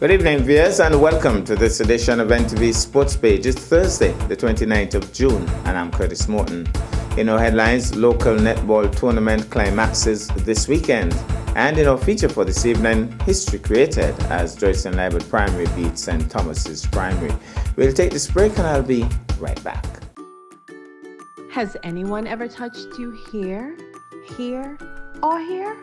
Good evening, viewers, and welcome to this edition of NTV Sports Page. It's Thursday, the 29th of June, and I'm Curtis Morton. In our headlines, local netball tournament climaxes this weekend. And in our feature for this evening, history created as Joyce and Libert Primary beats St. Thomas's Primary. We'll take this break and I'll be right back. Has anyone ever touched you here, or here?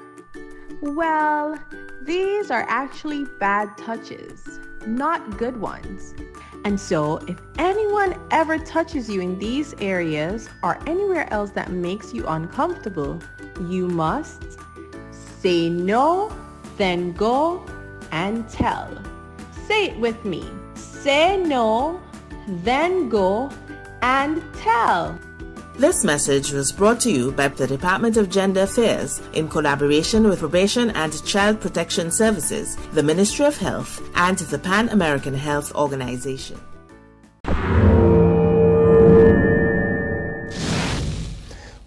Well, these are actually bad touches, not good ones. And so, if anyone ever touches you in these areas or anywhere else that makes you uncomfortable, you must say no, then go and tell. Say it with me. Say no, then go and tell. This message was brought to you by the Department of Gender Affairs in collaboration with Probation and Child Protection Services, the Ministry of Health, and the Pan American Health Organization.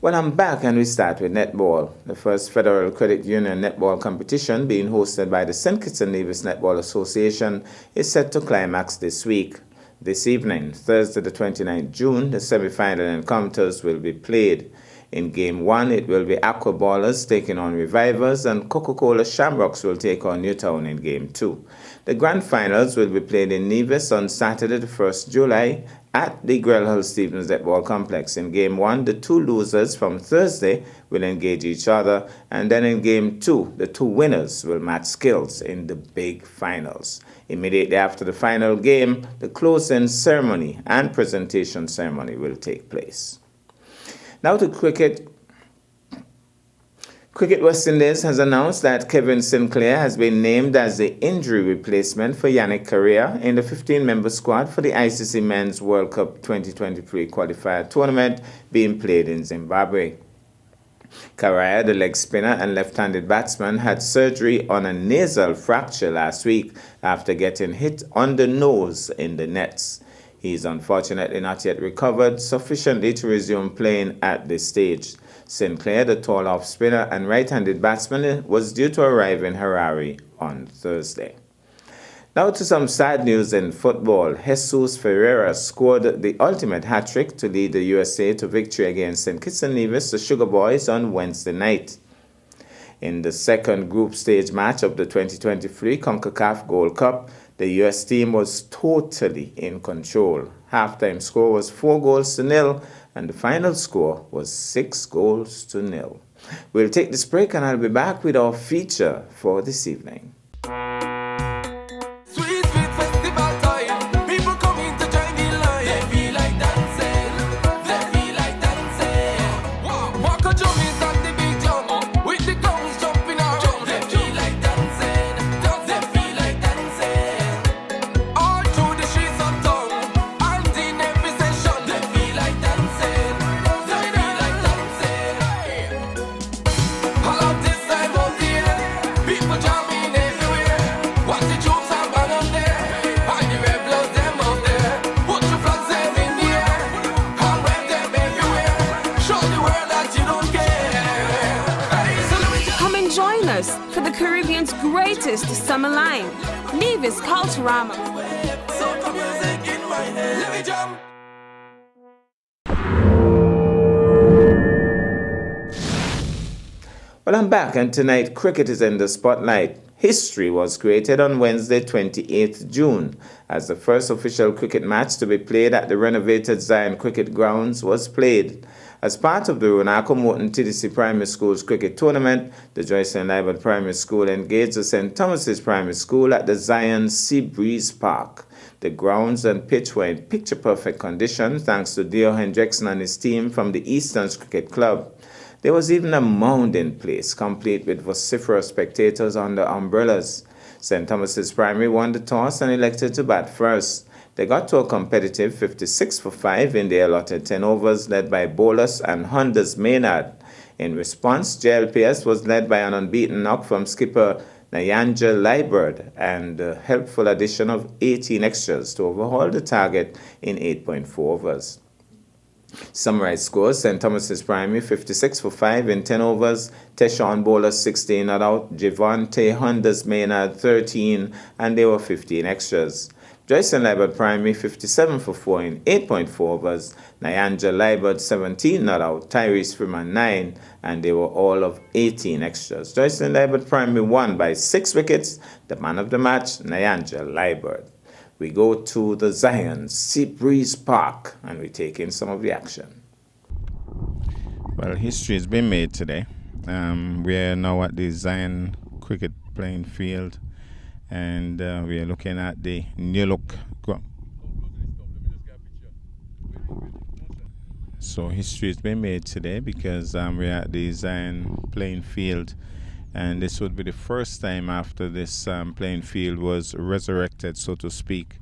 Well, I'm back and we start with netball. The first Federal Credit Union netball competition being hosted by the St. Kitts and Nevis Netball Association is set to climax this week. This evening, Thursday the 29th June, the semi-final encounters will be played. In Game 1, it will be Aqua Ballers taking on Revivers, and Coca-Cola Shamrocks will take on Newtown in Game 2. The grand finals will be played in Nevis on Saturday the 1st July at the Grell Stevens Netball Complex. In Game 1, the two losers from Thursday will engage each other, and then in Game 2, the two winners will match skills in the big finals. Immediately after the final game, the closing ceremony and presentation ceremony will take place. Now to cricket. Cricket West Indies has announced that Kevin Sinclair has been named as the injury replacement for Yannick Correa in the 15-member squad for the ICC Men's World Cup 2023 qualifier tournament being played in Zimbabwe. Correa, the leg spinner and left-handed batsman, had surgery on a nasal fracture last week after getting hit on the nose in the nets. He is unfortunately not yet recovered sufficiently to resume playing at this stage. Sinclair, the tall off-spinner and right-handed batsman, was due to arrive in Harare on Thursday. Now to some sad news in football. Jesus Ferreira scored the ultimate hat-trick to lead the USA to victory against St. Kitts and Nevis, the Sugar Boys, on Wednesday night. In the second group stage match of the 2023 CONCACAF Gold Cup, the US team was totally in control. Halftime score was 4-0, and the final score was 6-0. We'll take this break and I'll be back with our feature for this evening. For the Caribbean's greatest summer line, Nevis Culturama. Well, I'm back, and tonight cricket is in the spotlight. History was created on Wednesday, 28th June, as the first official cricket match to be played at the renovated Zion Cricket Grounds was played. As part of the Runako Morton TDC Primary School's cricket tournament, the Joyce and Libert Primary School engaged the St. Thomas's Primary School at the Zion Sea Breeze Park. The grounds and pitch were in picture-perfect condition thanks to Dio Hendrickson and his team from the Easterns Cricket Club. There was even a mound in place, complete with vociferous spectators under umbrellas. St. Thomas's Primary won the toss and elected to bat first. They got to a competitive 56 for 5 in their allotted 10 overs, led by Bolus and Hondas Maynard. In response, JLPS was led by an unbeaten knock from skipper Nyanja Liebert and a helpful addition of 18 extras to overhaul the target in 8.4 overs. Summarized scores: St. Thomas's Primary 56 for 5 in 10 overs, Teshawn Bowler 16 not out, Javonte Hundas Maynard 13, and there were 15 extras. Joyce and Libert Primary 57 for 4 in 8.4 overs, Nyanja Libert 17 not out, Tyrese Freeman 9, and they were all of 18 extras. Joyce and Libert Primary won by 6 wickets. The man of the match, Nyanja Libert. We go to the Zion Seabreeze Park and we take in some of the action. Well, history has been made today. We are now at the Zion cricket playing field, and we are looking at the new look. So history has been made today because we're at the Zion playing field, and this would be the first time after this playing field was resurrected, so to speak.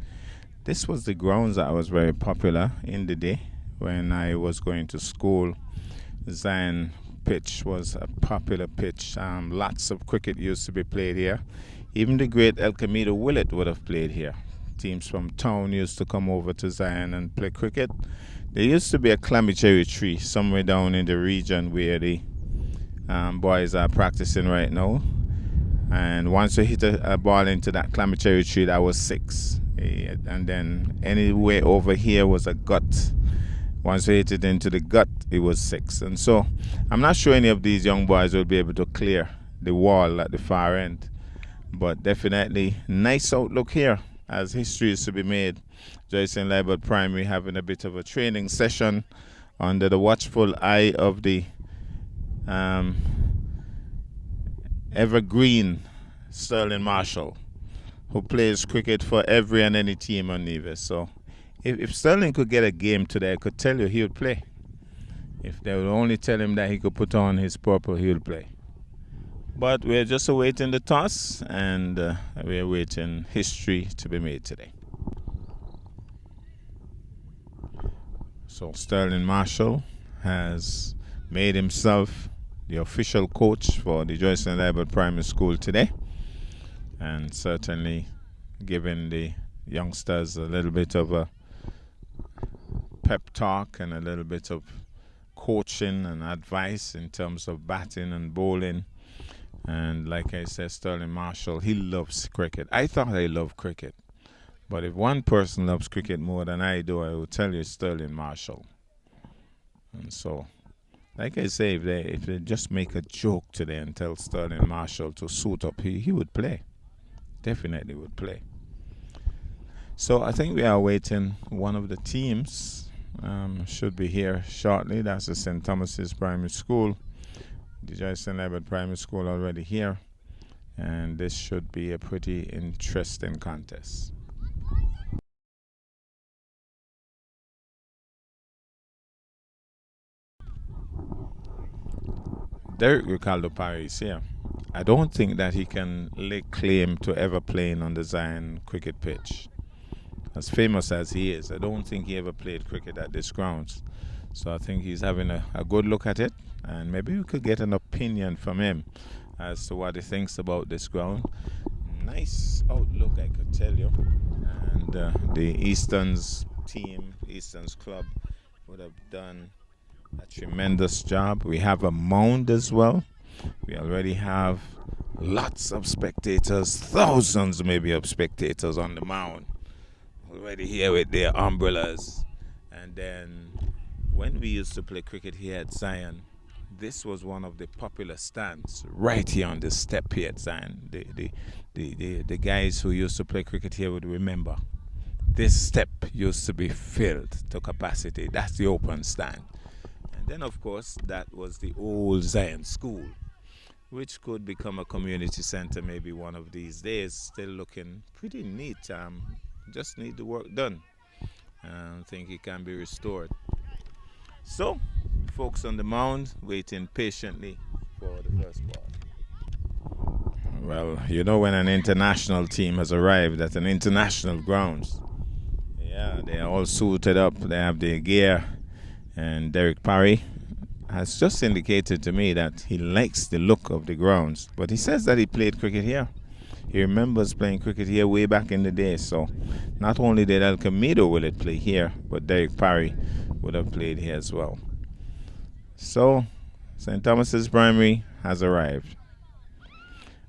This was the grounds that was very popular in the day when I was going to school. Zion pitch was a popular pitch. Lots of cricket used to be played here. Even the great El Camino Willett would have played here. Teams from town used to come over to Zion and play cricket. There used to be a clammy cherry tree somewhere down in the region where the boys are practicing right now. And once you hit a ball into that clammy cherry tree, that was 6. And then anywhere over here was a gut. Once you hit it into the gut, it was 6. And so I'm not sure any of these young boys will be able to clear the wall at the far end. But definitely nice outlook here as history is to be made. Joyce and Libert Primary having a bit of a training session under the watchful eye of the evergreen Sterling Marshall, who plays cricket for every and any team on Nevis. So if Sterling could get a game today, I could tell you he would play. If they would only tell him that he could put on his purple, he would play. But we're just awaiting the toss, and we're waiting history to be made today. So Sterling Marshall has made himself the official coach for the Joyce and Libert Primary School today, and certainly giving the youngsters a little bit of a pep talk and a little bit of coaching and advice in terms of batting and bowling. And like I said, Sterling Marshall, he loves cricket. I thought I loved cricket, but if one person loves cricket more than I do, I will tell you Sterling Marshall. And so, like I say, if they just make a joke today and tell Sterling Marshall to suit up, he would play. Definitely would play. So I think we are waiting. One of the teams should be here shortly. That's the St. Thomas's Primary School. The Joyce and Libert Primary School already here. And this should be a pretty interesting contest. Derek Ricardo Parry is here. I don't think that he can lay claim to ever playing on the Zion cricket pitch. As famous as he is, I don't think he ever played cricket at this grounds. So I think he's having a good look at it, and maybe we could get an opinion from him as to what he thinks about this ground. Nice outlook, I could tell you. And the Easton's team, Easton's club, would have done a tremendous job. We have a mound as well. We already have lots of spectators, thousands maybe of spectators on the mound already here with their umbrellas. And then when we used to play cricket here at Zion, this was one of the popular stands right here on the step here at Zion. The guys who used to play cricket here would remember this step used to be filled to capacity. That's the open stand. And then of course that was the old Zion School, which could become a community center maybe one of these days. Still looking pretty neat. Just need the work done. I think it can be restored. So, folks on the mound waiting patiently for the first ball. Well, you know when an international team has arrived at an international grounds, yeah, they are all suited up. They have their gear, and Derek Parry has just indicated to me that he likes the look of the grounds. But he says that he played cricket here. He remembers playing cricket here way back in the day. So not only did El Camino Willett play here, but Derek Parry would have played here as well. So, St. Thomas's Primary has arrived.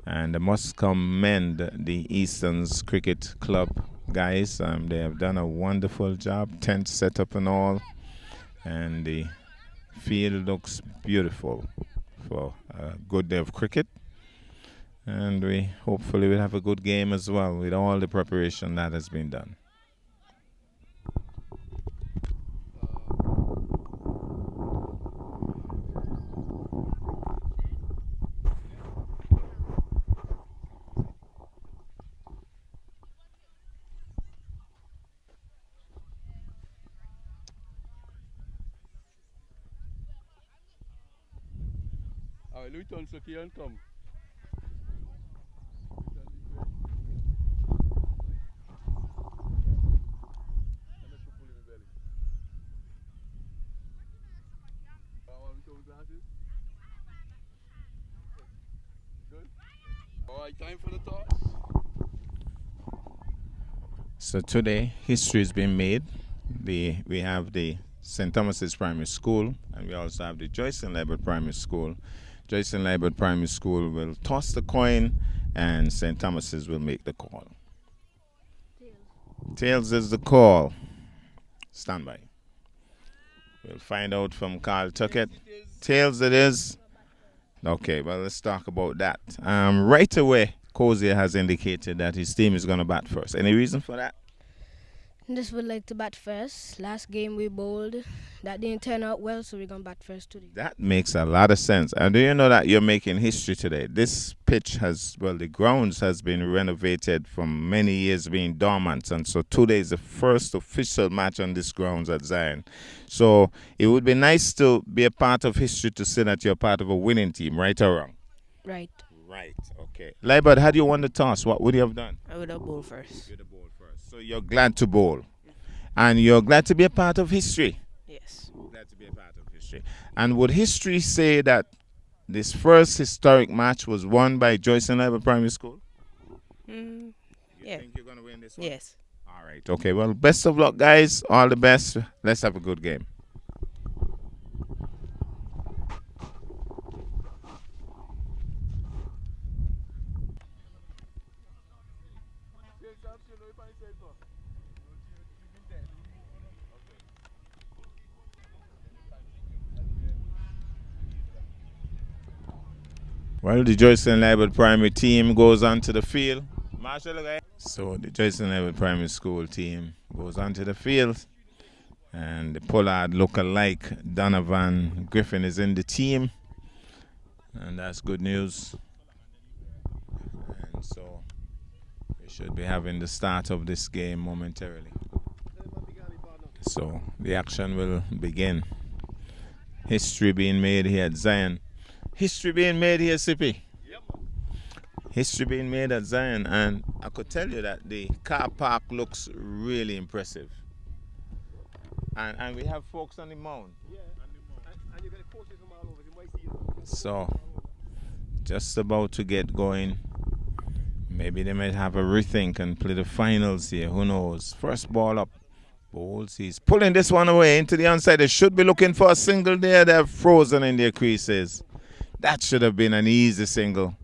And I must commend the Easton's Cricket Club guys. They have done a wonderful job, tent setup and all. And the field looks beautiful for a good day of cricket. And we hopefully will have a good game as well with all the preparation that has been done. Lui turn so he and come. Alright, time for the toss. So today, history has been made. We have the St. Thomas's Primary School, and we also have the Joycelyn Liebert Primary School. Joycelyn Liebert Primary School will toss the coin, and St. Thomas's will make the call. Tails is the call. Stand by. We'll find out from Carl Tuckett. Tails it is. Okay, well, let's talk about that. Right away, Cozier has indicated that his team is going to bat first. Any reason for that? Just would like to bat first. Last game we bowled. That didn't turn out well, so we're going to bat first today. That makes a lot of sense. And do you know that you're making history today? This pitch has, well, the grounds has been renovated from many years being dormant. And so today is the first official match on this grounds at Zion. So it would be nice to be a part of history to say that you're part of a winning team, right or wrong? Right. Right, okay. Liebert, had you won the toss, what would you have done? I would have bowled first. You would have bowled first. So you're glad to bowl. And you're glad to be a part of history. Yes. Glad to be a part of history. And would history say that this first historic match was won by Joycelyn Liebert Primary School? You think you're going to win this one? Yes. All right. Okay. Well, best of luck, guys. All the best. Let's have a good game. Well, the Joycelyn Liebert Primary team goes onto the field. So the Joycelyn Liebert Primary School team goes onto the field. And the Pollard look-alike Donovan Griffin is in the team. And that's good news. And so we should be having the start of this game momentarily. So the action will begin. History being made here at Zion. History being made here, Sippy. Yep. History being made at Zion, and I could tell you that the car park looks really impressive. And we have folks on the mound. Yeah, and you get coaches from all over. You might see. So, just about to get going. Maybe they might have a rethink and play the finals here. Who knows? First ball up. Bowles, he's pulling this one away into the onside. They should be looking for a single there. They're frozen in their creases. That should have been an easy single.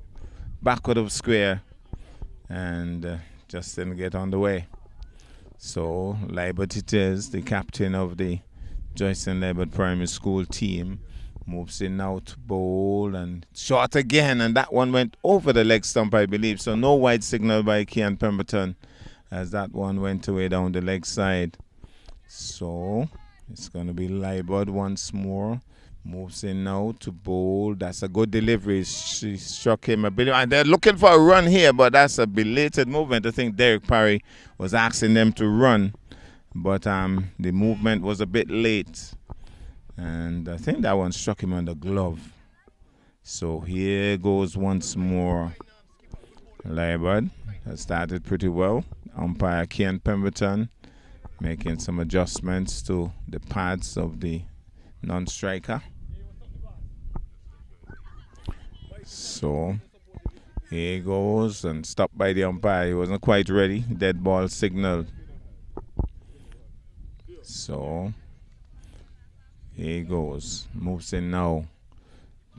Backward of square. And just didn't get on the way. So, Liebert it is, the captain of the Joycelyn Liebert Primary School team. Moves in now to bowl and short again. And that one went over the leg stump, I believe. So, no wide signal by Kian Pemberton as that one went away down the leg side. So, it's going to be Liebert once more. Moves in now to bowl. That's a good delivery. She struck him a bit. And they're looking for a run here, but that's a belated movement. I think Derek Parry was asking them to run. But the movement was a bit late. And I think that one struck him on the glove. So here goes once more. Liebert has started pretty well. Umpire Kian Pemberton making some adjustments to the pads of the non-striker. So here he goes and stopped by the umpire. He wasn't quite ready. Dead ball signal. So Here he goes. Moves in now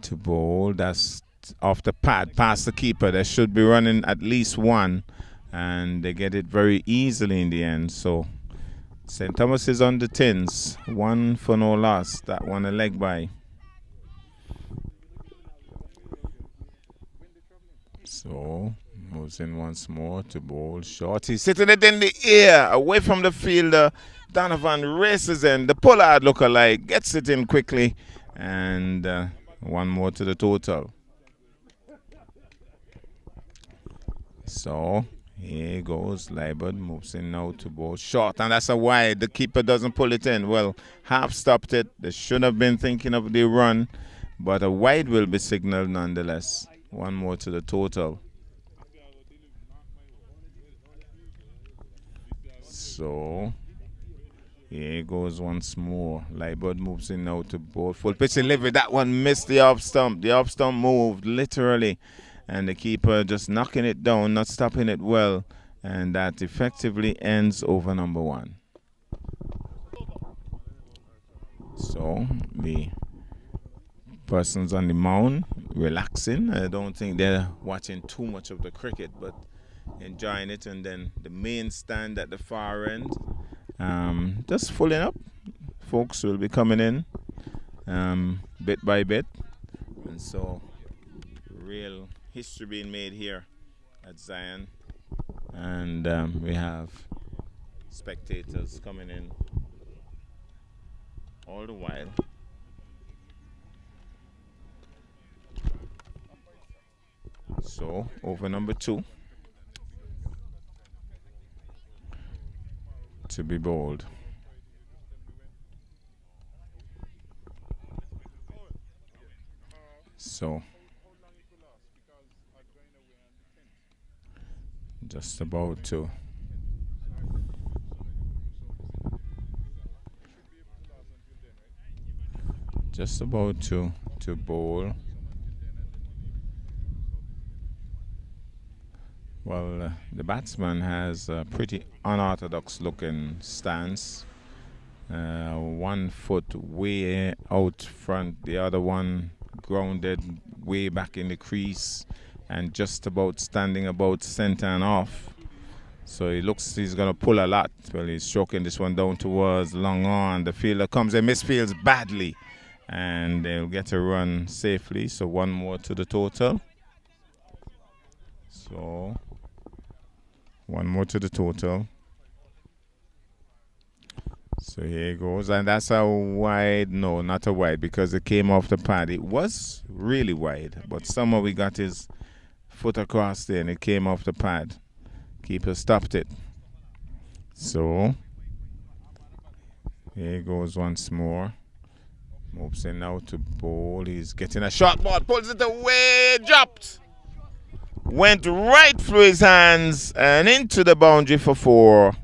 to bowl. That's off the pad, past the keeper. They should be running at least one, and they get it very easily in the end. So St. Thomas is on the tins. 1 for no loss. That one a leg by. So moves in once more to bowl short. He's sitting it in the air, away from the fielder. Donovan races in. The Pollard lookalike gets it in quickly, and one more to the total. So here goes Liebert, moves in now to bowl short, and that's a wide. The keeper doesn't pull it in. Well, half stopped it. They should have been thinking of the run, but a wide will be signaled nonetheless. One more to the total. So here goes once more. Liebert moves in now to bowl. Full pitch delivery. That one missed the off stump. The off stump moved literally, and the keeper just knocking it down, not stopping it well, and that effectively ends over number 1. So the persons on the mound relaxing. I don't think they're watching too much of the cricket, but enjoying it. And then the main stand at the far end, just filling up. Folks will be coming in bit by bit, and so real history being made here at Zion, and we have spectators coming in all the while. So over number 2 to be bowled. So just about to bowl. Well, the batsman has a pretty unorthodox looking stance. 1 foot way out front, the other one grounded way back in the crease, and just about standing about center and off. So he looks he's going to pull a lot. Well, he's stroking this one down towards long on. The fielder comes and misfields badly, and they'll get a run safely. So 1 more to the total. So 1 more to the total. So here it goes, and that's a wide. No, not a wide, because it came off the pad. It was really wide, but somehow we got his foot across there and it came off the pad. Keeper stopped it. So here it goes once more. Moves in now to bowl. He's getting a short ball, pulls it away, dropped. Went right through his hands and into the boundary for 4.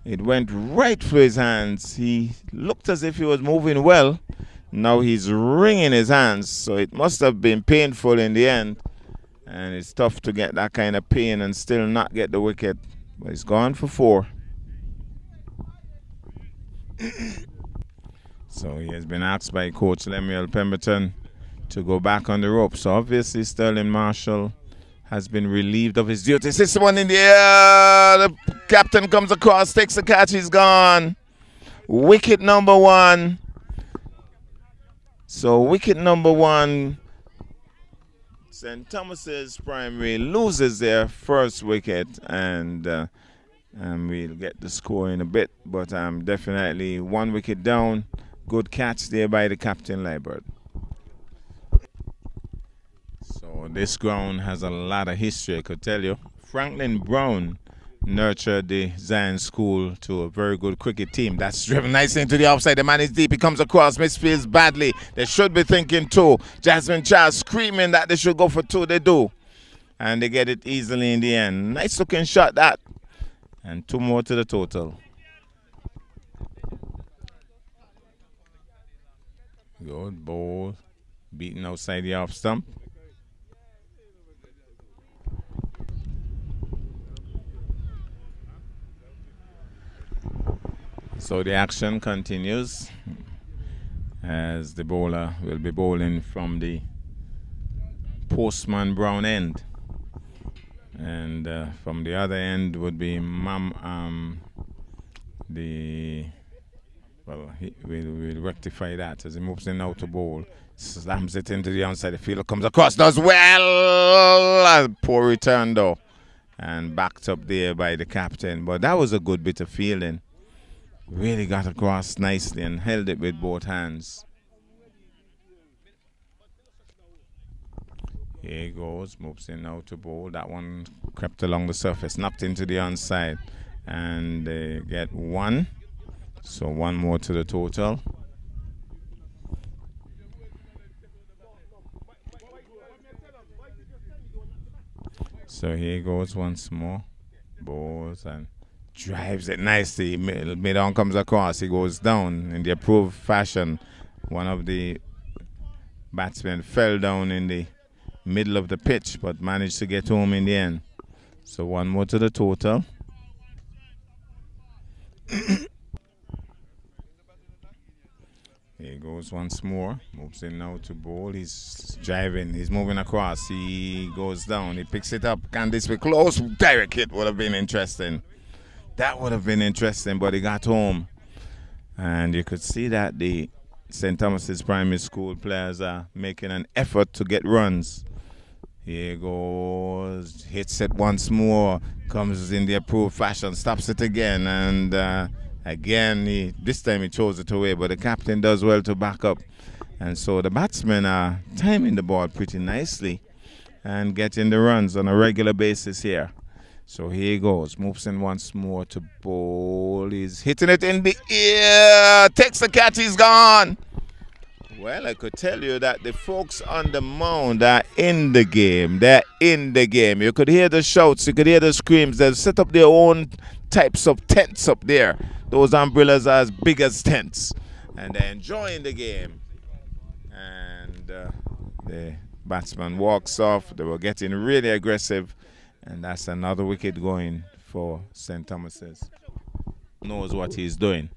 It went right through his hands. He looked as if he was moving well. Now he's wringing his hands, so it must have been painful in the end. And it's tough to get that kind of pain and still not get the wicket. But he's gone for 4. So he has been asked by Coach Lemuel Pemberton to go back on the rope. So obviously Sterling Marshall has been relieved of his duties. This one in the air. The captain comes across, takes the catch, he's gone. Wicket number 1. So wicket number 1. St. Thomas's Primary loses their first wicket, and we'll get the score in a bit. But definitely 1 wicket down. Good catch there by the captain, Liebert. So this ground has a lot of history, I could tell you. Franklin Brown nurtured the Zion School to a very good cricket team. That's driven nicely into the offside. The man is deep. He comes across, misfields badly. They should be thinking 2. Jasmine Charles screaming that they should go for 2. They do. And they get it easily in the end. Nice looking shot, that. And 2 more to the total. Good ball. Beaten outside the off stump. So the action continues as the bowler will be bowling from the Postman Brown end. And from the other end would be we'll rectify that as he moves in now to bowl. Slams it into the onside. The fielder comes across, does well. Poor return though. And backed up there by the captain. But that was a good bit of fielding. Really got across nicely and held it with both hands. Here he goes, moves in now to bowl. That one crept along the surface, knocked into the onside. And they get one. So one more to the total. So here he goes once more. Bowls and drives it nicely. Mid-on comes across. He goes down in the approved fashion. One of the batsmen fell down in the middle of the pitch but managed to get home in the end. So one more to the total. Here he goes once more. Moves in now to bowl. He's driving. He's moving across. He goes down. He picks it up. Can this be close? Direct hit would have been interesting. That would have been interesting, but he got home. And you could see that the St. Thomas's Primary School players are making an effort to get runs. Here he goes. Hits it once more. Comes in the approved fashion. Stops it again. And again, this time he chose it away, but the captain does well to back up. And so the batsmen are timing the ball pretty nicely and getting the runs on a regular basis here. So here he goes, moves in once more to bowl. He's hitting it in the air, takes the catch, he's gone. Well, I could tell you that the folks on the mound are in the game. They're in the game. You could hear the shouts, you could hear the screams. They've set up their own types of tents up there. Those umbrellas are as big as tents. And they're enjoying the game. And the batsman walks off. They were getting really aggressive. And that's another wicket going for St. Thomas's. Knows what he's doing.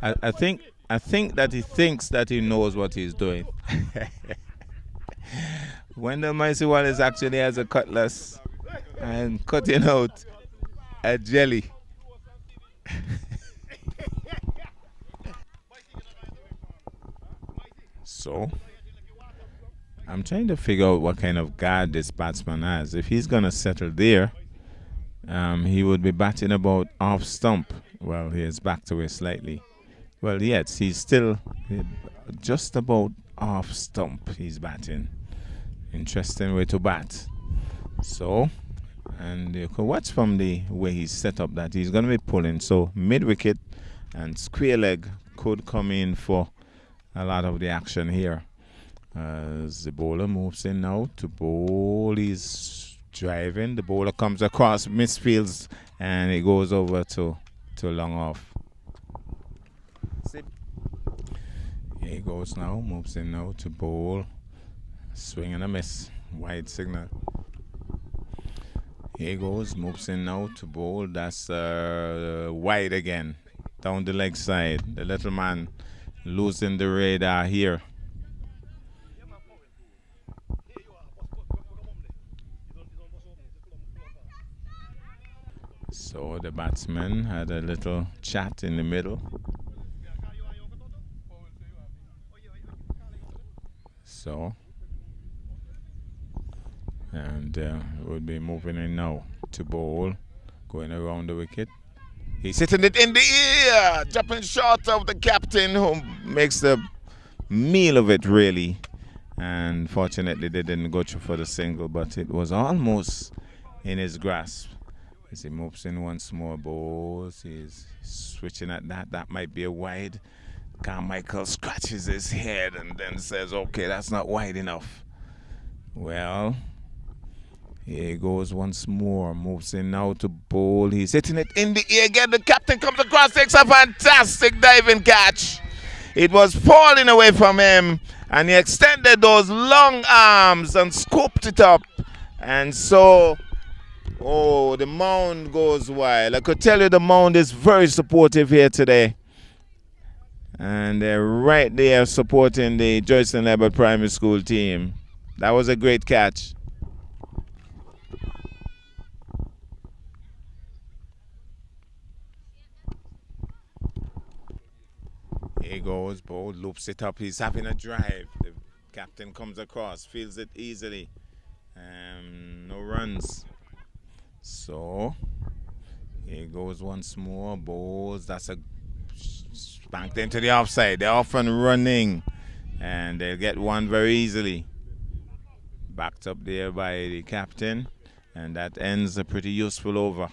I think that he thinks that he knows what he's doing. Wendell Micey Wallace actually has a cutlass and cutting out a jelly. So I'm trying to figure out what kind of guard this batsman has. If he's going to settle there, he would be batting about off stump. Well, he is backed away slightly. Well, yes, he's still just about off stump. He's batting. Interesting way to bat. So, and you can watch from the way he's set up that he's going to be pulling. So, mid-wicket and square leg could come in for a lot of the action here. As the bowler moves in now to bowl, he's driving. The bowler comes across, misfields, and it goes over to long off. Here he goes now, moves in now to bowl. Swing and a miss. Wide signal. Here he goes, moves in now to bowl. That's wide again. Down the leg side. The little man losing the radar here. So the batsman had a little chat in the middle. So, and we'll be moving in now to bowl, going around the wicket. He's hitting it in the air, dropping short of the captain, who makes the meal of it really. And fortunately they didn't go through for the single, but it was almost in his grasp. As he moves in once more, bowls, he's switching at that. That might be a wide. Carmichael scratches his head and then says, okay, that's not wide enough. Well, here he goes once more. Moves in now to bowl. He's hitting it in the air again. The captain comes across, takes a fantastic diving catch. It was falling away from him, and he extended those long arms and scooped it up. And so, the mound goes wild. I could tell you the mound is very supportive here today. And they're right there supporting the Joycelyn Lebert Primary School team. That was a great catch. Here goes, Bold loops it up. He's having a drive. The captain comes across, feels it easily. No runs. So, here goes once more. Bowles, that's a banked into the offside. They're off and running. And they'll get one very easily. Backed up there by the captain. And that ends a pretty useful over.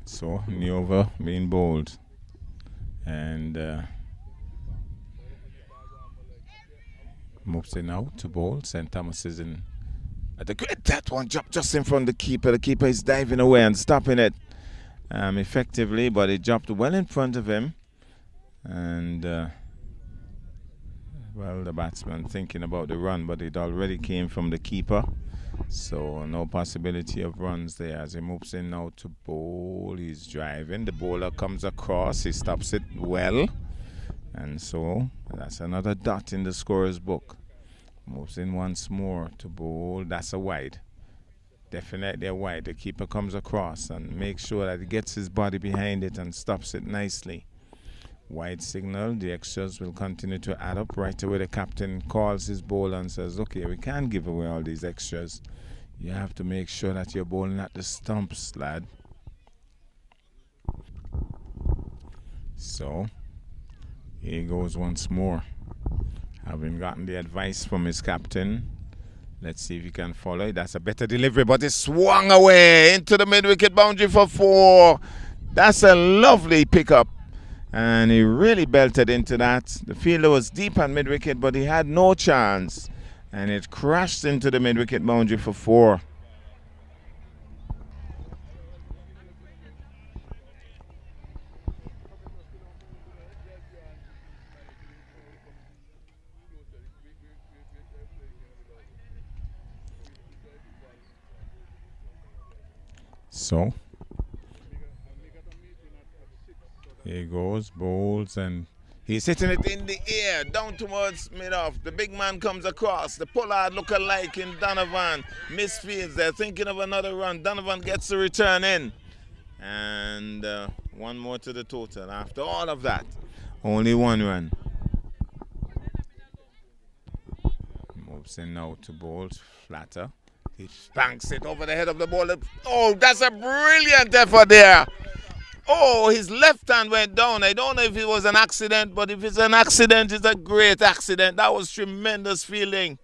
So, the over being bowled. And moves it now to bowl. St. Thomas is in at the great. That one dropped just in front of the keeper. The keeper is diving away and stopping it effectively, but it dropped well in front of him. And well, the batsman thinking about the run, but it already came from the keeper. So no possibility of runs there as he moves in now to bowl. He's driving. The bowler comes across. He stops it well. And so that's another dot in the scorer's book. Moves in once more to bowl. That's a wide. Definitely a wide. The keeper comes across and makes sure that he gets his body behind it and stops it nicely. Wide signal. The extras will continue to add up. Right away the captain calls his bowler and says, okay, we can't give away all these extras. You have to make sure that you're bowling at the stumps, lad. So, here goes once more. Having gotten the advice from his captain, let's see if he can follow it. That's a better delivery, but it swung away into the mid-wicket boundary for 4. That's a lovely pickup. And he really belted into that. The fielder was deep at mid-wicket, but he had no chance. And it crashed into the mid-wicket boundary for 4. So, here he goes, bowls, and he's hitting it in the air, down towards mid-off. The big man comes across. The Pollard look-alike in Donovan. Misfields, they're thinking of another run. Donovan gets the return in. And one more to the total. After all of that, only 1 run. Moves in now to bowls, flatter. He spanks it over the head of the bowler. Oh, that's a brilliant effort there. Oh, his left hand went down. I don't know if it was an accident, but if it's an accident, it's a great accident. That was tremendous fielding.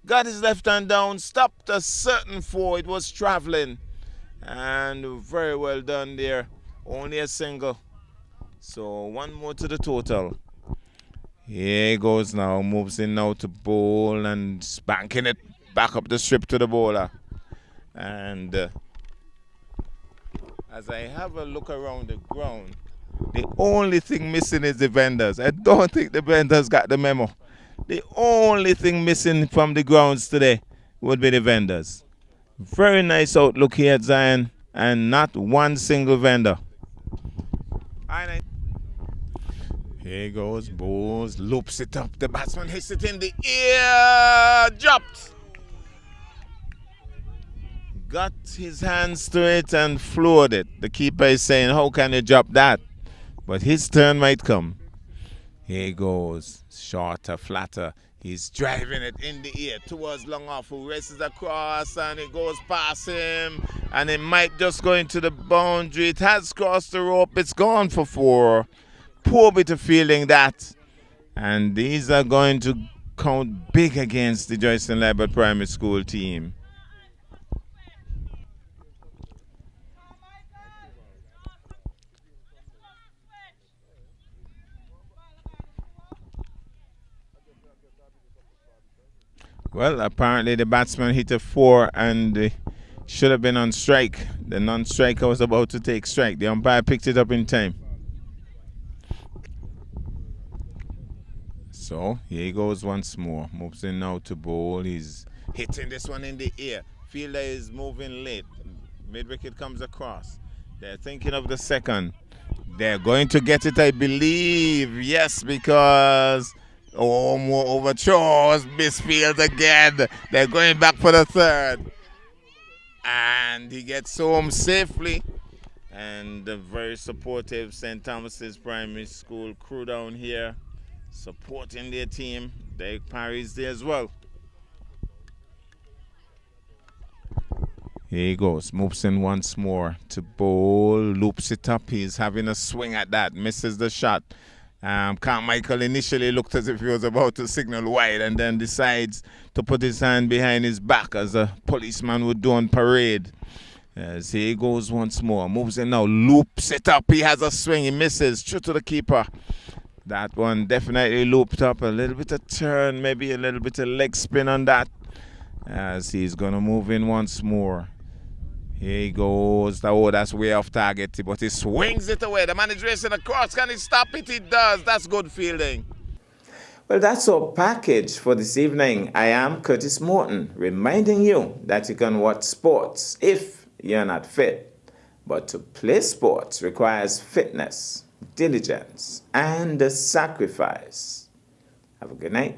Got his left hand down, stopped a certain 4. It was traveling. And very well done there. Only a single. So 1 more to the total. Here he goes now. Moves in now to bowl and spanking it back up the strip to the bowler. And as I have a look around the ground, the only thing missing is the vendors. I don't think the vendors got the memo. The only thing missing from the grounds today would be the vendors. Very nice outlook here at Zion, and not one single vendor. Here goes, Bowles, loops it up. The batsman hits it in the air, dropped. Got his hands to it and floored it. The keeper is saying, how can you drop that? But his turn might come. Here he goes, shorter, flatter. He's driving it in the air towards long off, who races across and it goes past him. And it might just go into the boundary. It has crossed the rope. It's gone for 4. Poor bit of fielding that. And these are going to count big against the Joycelyn Lebert Primary School team. Well, apparently the batsman hit a 4 and should have been on strike. The non-striker was about to take strike. The umpire picked it up in time. So, here he goes once more. Moves in now to bowl. He's hitting this one in the air. Fielder is moving late. Mid-wicket comes across. They're thinking of the second. They're going to get it, I believe. Yes, because more overthrows. Misfield again. They're going back for the third. And he gets home safely. And the very supportive St. Thomas's Primary School crew down here supporting their team. Derek Parry's there as well. Here he goes, moves in once more to bowl, loops it up. He's having a swing at that, misses the shot. Carmichael initially looked as if he was about to signal wide and then decides to put his hand behind his back as a policeman would do on parade. As here he goes once more, moves in now, loops it up. He has a swing, he misses, true to the keeper. That one definitely looped up, a little bit of turn, maybe a little bit of leg spin on that. As he's going to move in once more. Here he goes. Oh, that's way off target, but he swings it away. The man is racing across. Can he stop it? He does. That's good fielding. Well, that's our package for this evening. I am Curtis Morton, reminding you that you can watch sports if you're not fit. But to play sports requires fitness, diligence, and a sacrifice. Have a good night.